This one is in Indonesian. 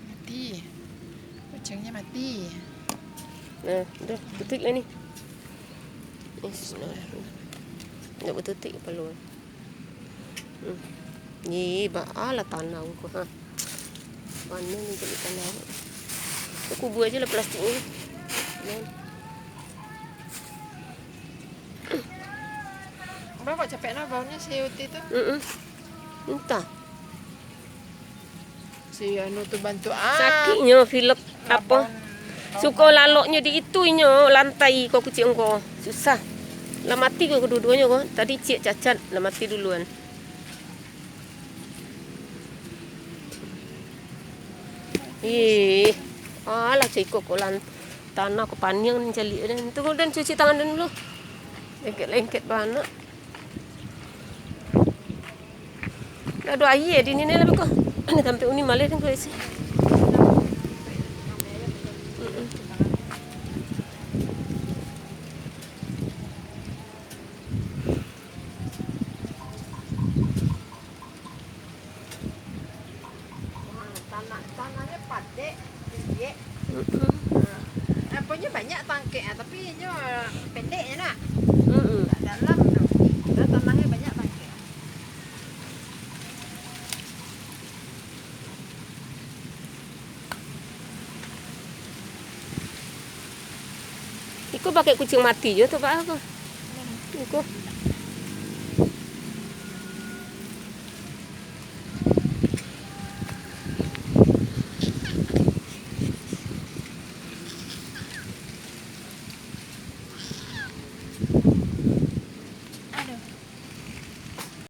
Mati. Kucingnya mati. Nah, udah tutup lah ni. Nak bertutup perlu. Ni lah tanah aku ha. Mana ni jadi tanah. Aku kubur aje lah plastik ni. Bapak capek nak baunya si Uti tu. Entah. Si anu tu bantu Sakitnya filek apa? Suka laloknya di itunya lantai kau kucing kau. Susah. Lah mati kau kedua-duanya kau. Tadi cik cacat, lah mati duluan. Alah cik kau lan tanah kau panjang ni calik dan tu dan cuci tangan dulu. Lengket-lengket banget. Dah ada air di ni lah kau. Sampai uni malah kan kau isi. tanahnya padat, pendek. Apanya banyak tangkeknya, tapi ini pendeknya nak. Tak dalam tu. Dan tanahnya banyak tangkek. Iko pakai kucing mati je tu Pak apa? Iko